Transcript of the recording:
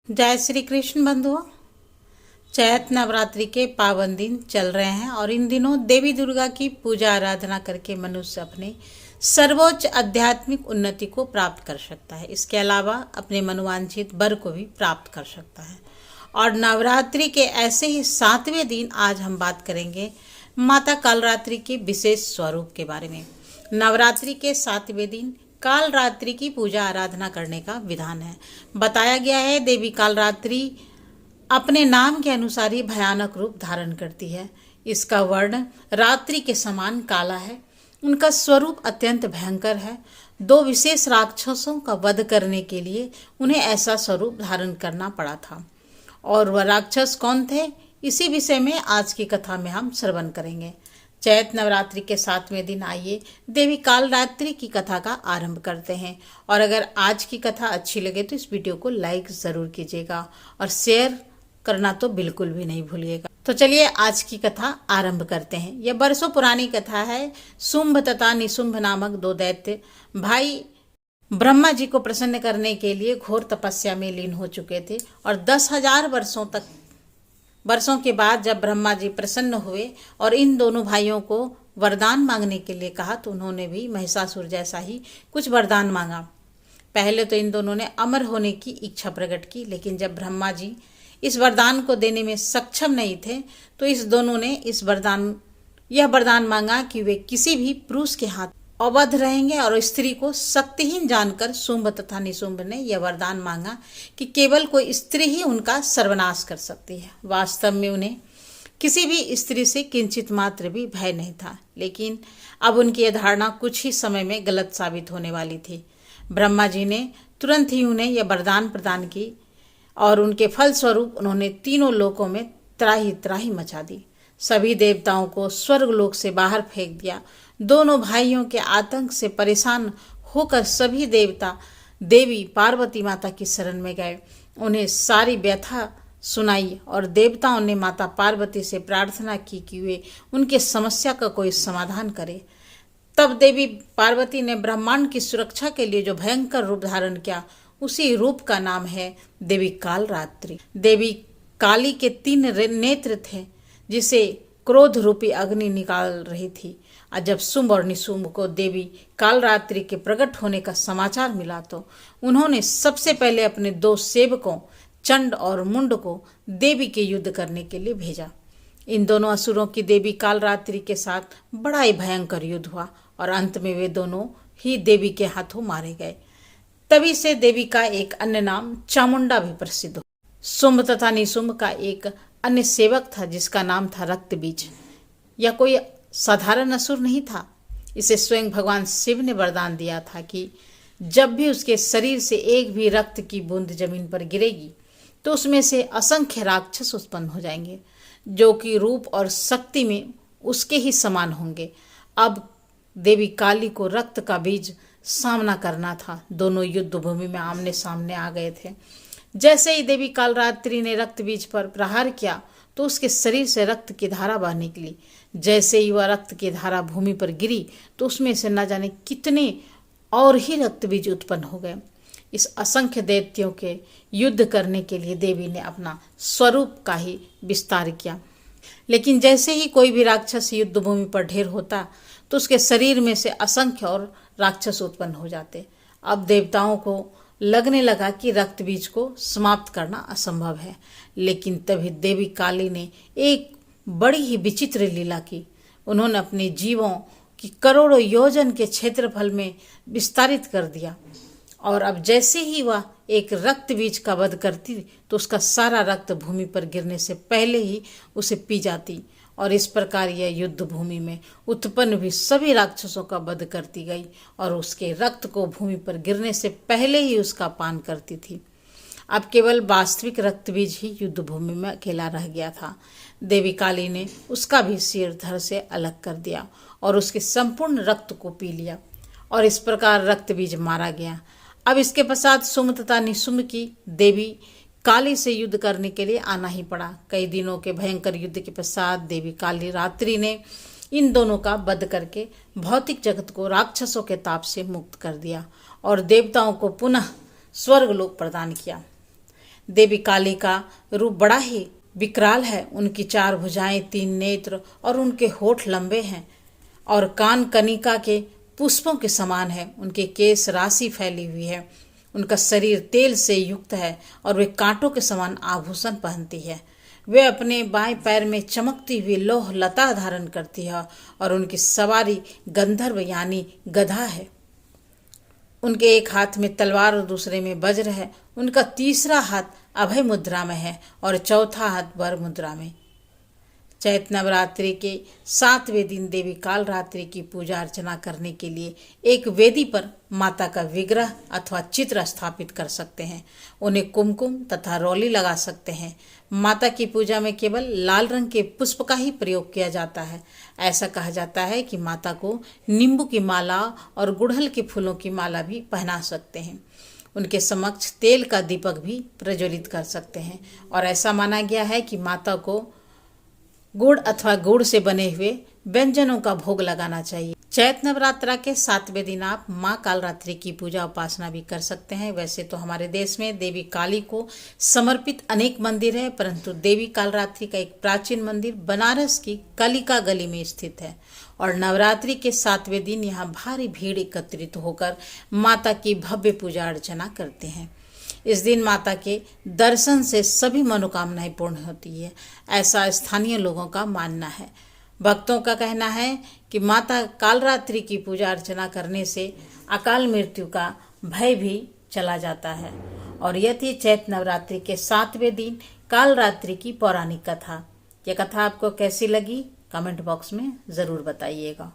जय श्री कृष्ण बंधुओं। चैत नवरात्रि के पावन दिन चल रहे हैं और इन दिनों देवी दुर्गा की पूजा आराधना करके मनुष्य अपने सर्वोच्च आध्यात्मिक उन्नति को प्राप्त कर सकता है। इसके अलावा अपने मनोवांछित वर को भी प्राप्त कर सकता है। और नवरात्रि के ऐसे ही 7वें दिन आज हम बात करेंगे माता कालरात्रि के विशेष स्वरूप के बारे में। नवरात्रि के 7वें दिन काल रात्रि की पूजा आराधना करने का विधान है। बताया गया है देवी कालरात्रि अपने नाम के अनुसार ही भयानक रूप धारण करती है। इसका वर्ण रात्रि के समान काला है। उनका स्वरूप अत्यंत भयंकर है। 2 विशेष राक्षसों का वध करने के लिए उन्हें ऐसा स्वरूप धारण करना पड़ा था। और वह राक्षस कौन थे, इसी विषय में आज की कथा में हम श्रवण करेंगे। चैत नवरात्रि के 7वें दिन आइए देवी कालरात्रि की कथा का आरंभ करते हैं। और अगर आज की कथा अच्छी लगे तो इस वीडियो को लाइक जरूर कीजिएगा और शेयर करना तो बिल्कुल भी नहीं भूलिएगा। तो चलिए आज की कथा आरंभ करते हैं। यह बरसों पुरानी कथा है। शुंभ तथा निशुंभ नामक 2 दैत्य भाई ब्रह्मा जी को प्रसन्न करने के लिए घोर तपस्या में लीन हो चुके थे और 10,000 वर्षों के बाद जब ब्रह्मा जी प्रसन्न हुए और इन दोनों भाइयों को वरदान मांगने के लिए कहा तो उन्होंने भी महिषासुर जैसा ही कुछ वरदान मांगा। पहले तो इन दोनों ने अमर होने की इच्छा प्रकट की, लेकिन जब ब्रह्मा जी इस वरदान को देने में सक्षम नहीं थे तो इस दोनों ने यह वरदान मांगा कि वे किसी भी पुरुष के हाथ अवध रहेंगे। और स्त्री को शक्तिहीन जानकर शुंभ तथा निशुंभ ने यह वरदान मांगा कि केवल कोई स्त्री ही उनका सर्वनाश कर सकती है। वास्तव में उन्हें किसी भी स्त्री से किंचित मात्र भी भय नहीं था, लेकिन अब उनकी यह धारणा कुछ ही समय में गलत साबित होने वाली थी। ब्रह्मा जी ने तुरंत ही उन्हें यह वरदान प्रदान की और उनके फलस्वरूप उन्होंने तीनों लोकों में त्राही त्राही मचा दी। सभी देवताओं को स्वर्गलोक से बाहर फेंक दिया। दोनों भाइयों के आतंक से परेशान होकर सभी देवता देवी पार्वती माता की शरण में गए। उन्हें सारी व्यथा सुनाई और देवताओं ने माता पार्वती से प्रार्थना की कि वे उनके समस्या का कोई समाधान करे। तब देवी पार्वती ने ब्रह्मांड की सुरक्षा के लिए जो भयंकर रूप धारण किया, उसी रूप का नाम है देवी कालरात्रि। देवी काली के 3 नेत्र थे जिसे क्रोध रूपी अग्नि निकाल रही थी। और जब शुंभ और निशुंभ को देवी कालरात्रि के प्रकट होने का समाचार मिला तो उन्होंने सबसे पहले अपने 2 सेवकों चंड और मुंड को देवी के युद्ध करने के लिए भेजा। इन दोनों असुरों की देवी कालरात्रि के साथ बड़ा ही भयंकर युद्ध हुआ और अंत में वे दोनों ही देवी के हाथों मारे गए। तभी से देवी का एक अन्य नाम चामुंडा भी प्रसिद्ध हो। शुंभ तथा निशुंभ का एक अन्य सेवक था जिसका नाम था रक्तबीज। यह कोई साधारण असुर नहीं था। इसे स्वयं भगवान शिव ने वरदान दिया था कि जब भी उसके शरीर से एक भी रक्त की बूंद जमीन पर गिरेगी तो उसमें से असंख्य राक्षस उत्पन्न हो जाएंगे, जो कि रूप और शक्ति में उसके ही समान होंगे। अब देवी काली को रक्त का बीज सामना करना था। दोनों युद्ध भूमि में आमने सामने आ गए थे। जैसे ही देवी कालरात्रि ने रक्त बीज पर प्रहार किया तो उसके शरीर से रक्त की धारा बह निकली। जैसे ही वह रक्त की धारा भूमि पर गिरी तो उसमें से न जाने कितने और ही रक्त बीज उत्पन्न हो गए। इस असंख्य दैत्यों के युद्ध करने के लिए देवी ने अपना स्वरूप का ही विस्तार किया। लेकिन जैसे ही कोई भी राक्षस युद्ध भूमि पर ढेर होता तो उसके शरीर में से असंख्य और राक्षस उत्पन्न हो जाते। अब देवताओं को लगने लगा कि रक्त बीज को समाप्त करना असंभव है। लेकिन तभी देवी काली ने एक बड़ी ही विचित्र लीला की। उन्होंने अपने जीवों की करोड़ों योजन के क्षेत्रफल में विस्तारित कर दिया और अब जैसे ही वह एक रक्त बीज का वध करती तो उसका सारा रक्त भूमि पर गिरने से पहले ही उसे पी जाती और इस प्रकार यह युद्ध भूमि में उत्पन्न हुई सभी राक्षसों का वध करती गई और उसके रक्त को भूमि पर गिरने से पहले ही उसका पान करती थी। अब केवल वास्तविक रक्त बीज ही युद्ध भूमि में अकेला रह गया था। देवी काली ने उसका भी सिर धड़ से अलग कर दिया और उसके संपूर्ण रक्त को पी लिया और इस प्रकार रक्त बीज मारा गया। अब इसके पश्चात शुंभ तथा निशुंभ की देवी काली से युद्ध करने के लिए आना ही पड़ा। कई दिनों के भयंकर युद्ध के पश्चात देवी काली रात्रि ने इन दोनों का वध करके भौतिक जगत को राक्षसों के ताप से मुक्त कर दिया और देवताओं को पुनः स्वर्गलोक प्रदान किया। देवी काली का रूप बड़ा ही विकराल है। उनकी 4 भुजाएं, 3 नेत्र और उनके होठ लंबे हैं और कान कनिका के पुष्पों के समान है। उनके केस राशि फैली हुई है। उनका शरीर तेल से युक्त है और वे कांटों के समान आभूषण पहनती है। वे अपने बाएं पैर में चमकती हुई लौह लता धारण करती है और उनकी सवारी गंधर्व यानी गधा है। उनके एक हाथ में तलवार और दूसरे में वज्र है। उनका तीसरा हाथ अभय मुद्रा में है और चौथा हाथ वर मुद्रा में। चैत नवरात्रि के 7वें दिन देवी काल रात्रि की पूजा अर्चना करने के लिए एक वेदी पर माता का विग्रह अथवा चित्र स्थापित कर सकते हैं। उन्हें कुमकुम तथा रौली लगा सकते हैं। माता की पूजा में केवल लाल रंग के पुष्प का ही प्रयोग किया जाता है। ऐसा कहा जाता है कि माता को नींबू की माला और गुड़हल के फूलों की माला भी पहना सकते हैं। उनके समक्ष तेल का दीपक भी प्रज्वलित कर सकते हैं और ऐसा माना गया है कि माता को गुड़ अथवा गुड़ से बने हुए व्यंजनों का भोग लगाना चाहिए। चैत नवरात्रा के 7वें दिन आप माँ कालरात्रि की पूजा उपासना भी कर सकते हैं। वैसे तो हमारे देश में देवी काली को समर्पित अनेक मंदिर है, परंतु देवी कालरात्रि का एक प्राचीन मंदिर बनारस की कलिका गली में स्थित है और नवरात्रि के 7वें दिन यहाँ भारी भीड़ एकत्रित होकर माता की भव्य पूजा अर्चना करते हैं। इस दिन माता के दर्शन से सभी मनोकामनाएं पूर्ण होती है, ऐसा स्थानीय लोगों का मानना है। भक्तों का कहना है कि माता कालरात्रि की पूजा अर्चना करने से अकाल मृत्यु का भय भी चला जाता है। और यह थी चैत नवरात्रि के 7वें दिन कालरात्रि की पौराणिक कथा। यह कथा आपको कैसी लगी कमेंट बॉक्स में ज़रूर बताइएगा।